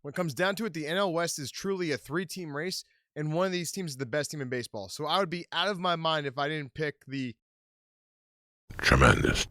When it comes down to it, the NL West is truly a three-team race, and one of these teams is the best team in baseball. So I would be out of my mind if I didn't pick the Tremendous.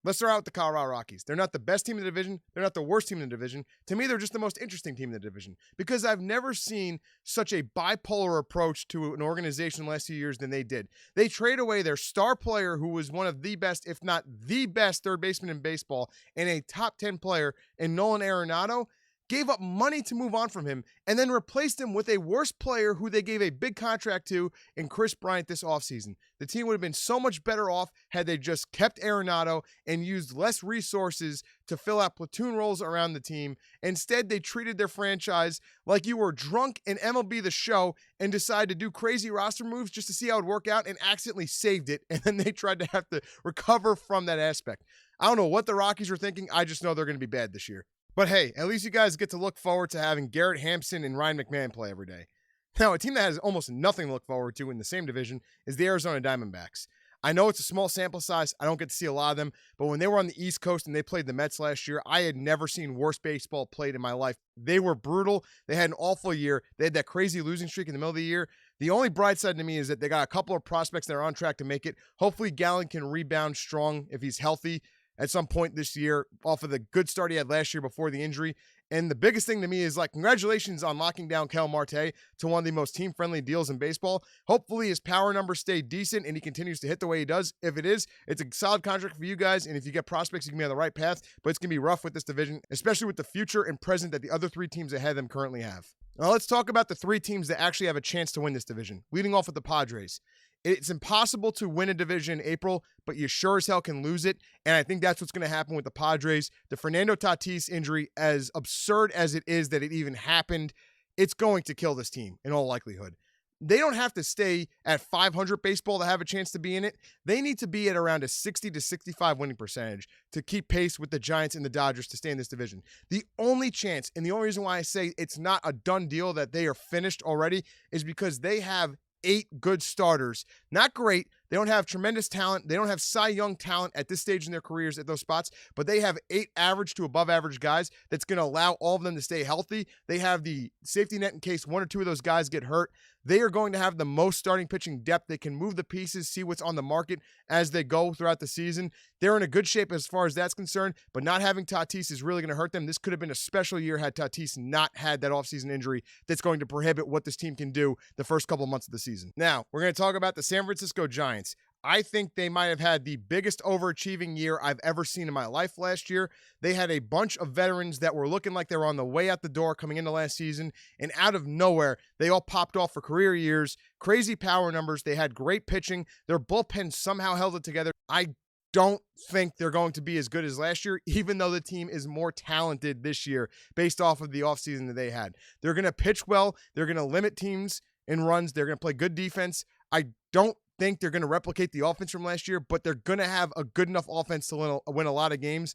Let's start out with the Colorado Rockies. They're not the best team in the division. They're not the worst team in the division. To me, they're just the most interesting team in the division because I've never seen such a bipolar approach to an organization the last few years than they did. They trade away their star player, who was one of the best, if not the best, third baseman in baseball, and a top 10 player in Nolan Arenado, gave up money to move on from him, and then replaced him with a worse player who they gave a big contract to in Chris Bryant this offseason. The team would have been so much better off had they just kept Arenado and used less resources to fill out platoon roles around the team. Instead, they treated their franchise like you were drunk in MLB The Show and decided to do crazy roster moves just to see how it would work out and accidentally saved it, and then they tried to have to recover from that aspect. I don't know what the Rockies are thinking. I just know they're going to be bad this year. But hey, at least you guys get to look forward to having Garrett Hampson and Ryan McMahon play every day. Now, a team that has almost nothing to look forward to in the same division is the Arizona Diamondbacks. I know it's a small sample size. I don't get to see a lot of them, but when they were on the East Coast and they played the Mets last year, I had never seen worse baseball played in my life. They were brutal. They had an awful year. They had that crazy losing streak in the middle of the year. The only bright side to me is that they got a couple of prospects that are on track to make it. Hopefully, Gallen can rebound strong if he's healthy at some point this year off of the good start he had last year before the injury. And the biggest thing to me is, like, congratulations on locking down Kel Marte to one of the most team-friendly deals in baseball. Hopefully his power numbers stay decent and he continues to hit the way he does. If it is, it's a solid contract for you guys. And if you get prospects, you can be on the right path. But it's going to be rough with this division, especially with the future and present that the other three teams ahead of them currently have. Now let's talk about the three teams that actually have a chance to win this division. Leading off with the Padres. It's impossible to win a division in April, but you sure as hell can lose it. And I think that's what's going to happen with the Padres. The Fernando Tatis injury, as absurd as it is that it even happened, it's going to kill this team in all likelihood. They don't have to stay at 500 baseball to have a chance to be in it. They need to be at around a 60 to 65 winning percentage to keep pace with the Giants and the Dodgers to stay in this division. The only chance, and the only reason why I say it's not a done deal that they are finished already, is because they have 8 good starters. Not great. They don't have tremendous talent. They don't have Cy Young talent at this stage in their careers at those spots, but they have 8 average to above average guys that's going to allow all of them to stay healthy. They have the safety net in case 1 or 2 of those guys get hurt. They are going to have the most starting pitching depth. They can move the pieces, see what's on the market as they go throughout the season. They're in a good shape as far as that's concerned, but not having Tatis is really going to hurt them. This could have been a special year had Tatis not had that offseason injury that's going to prohibit what this team can do the first couple months of the season. Now, we're going to talk about the San Francisco Giants. I think they might have had the biggest overachieving year I've ever seen in my life last year. They had a bunch of veterans that were looking like they were on the way out the door coming into last season, and out of nowhere, they all popped off for career years. Crazy power numbers. They had great pitching. Their bullpen somehow held it together. I don't think they're going to be as good as last year, even though the team is more talented this year based off of the offseason that they had. They're going to pitch well. They're going to limit teams in runs. They're going to play good defense. I don't think they're going to replicate the offense from last year, but they're going to have a good enough offense to win a lot of games.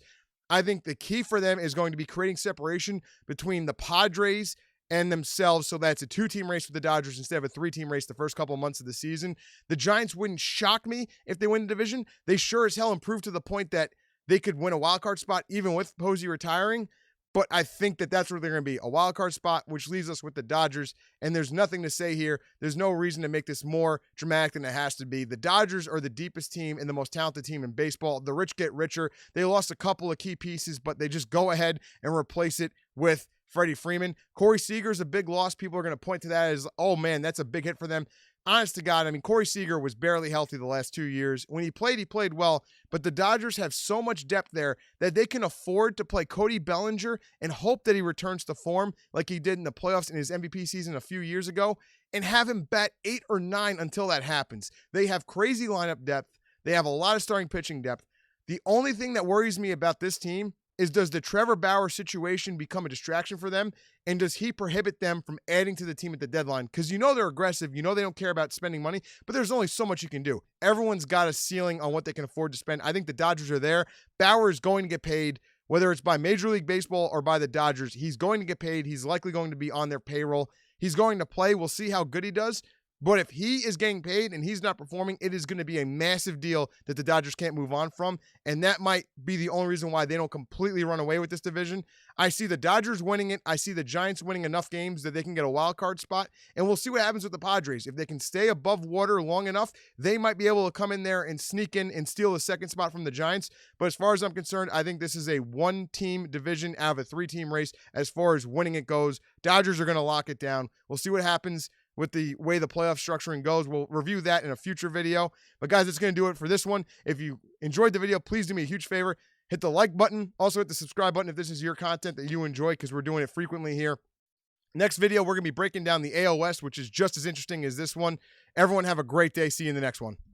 I think the key for them is going to be creating separation between the Padres and themselves, so that's a 2-team race for the Dodgers instead of a 3-team race the first couple of months of the season. The Giants wouldn't shock me if they win the division. They sure as hell improved to the point that they could win a wild card spot even with Posey retiring. But I think that that's where they're going to be, a wild card spot, which leaves us with the Dodgers. And there's nothing to say here. There's no reason to make this more dramatic than it has to be. The Dodgers are the deepest team and the most talented team in baseball. The rich get richer. They lost a couple of key pieces, but they just go ahead and replace it with Freddie Freeman. Corey Seager's a big loss. People are going to point to that as, oh man, that's a big hit for them. Honest to God, I mean, Corey Seager was barely healthy the last 2 years. When he played well, but the Dodgers have so much depth there that they can afford to play Cody Bellinger and hope that he returns to form like he did in the playoffs in his MVP season a few years ago and have him bat 8 or 9 until that happens. They have crazy lineup depth. They have a lot of starting pitching depth. The only thing that worries me about this team is, does the Trevor Bauer situation become a distraction for them? And does he prohibit them from adding to the team at the deadline? Because you know they're aggressive. You know they don't care about spending money, but there's only so much you can do. Everyone's got a ceiling on what they can afford to spend. I think the Dodgers are there. Bauer is going to get paid, whether it's by Major League Baseball or by the Dodgers. He's going to get paid. He's likely going to be on their payroll. He's going to play. We'll see how good he does. But if he is getting paid and he's not performing, it is going to be a massive deal that the Dodgers can't move on from. And that might be the only reason why they don't completely run away with this division. I see the Dodgers winning it. I see the Giants winning enough games that they can get a wild card spot. And we'll see what happens with the Padres. If they can stay above water long enough, they might be able to come in there and sneak in and steal the second spot from the Giants. But as far as I'm concerned, I think this is a one-team division out of a three-team race as far as winning it goes. Dodgers are going to lock it down. We'll see what happens with the way the playoff structuring goes. We'll review that in a future video. But guys, that's going to do it for this one. If you enjoyed the video, please do me a huge favor. Hit the like button. Also hit the subscribe button if this is your content that you enjoy, because we're doing it frequently here. Next video, we're going to be breaking down the AL West, which is just as interesting as this one. Everyone have a great day. See you in the next one.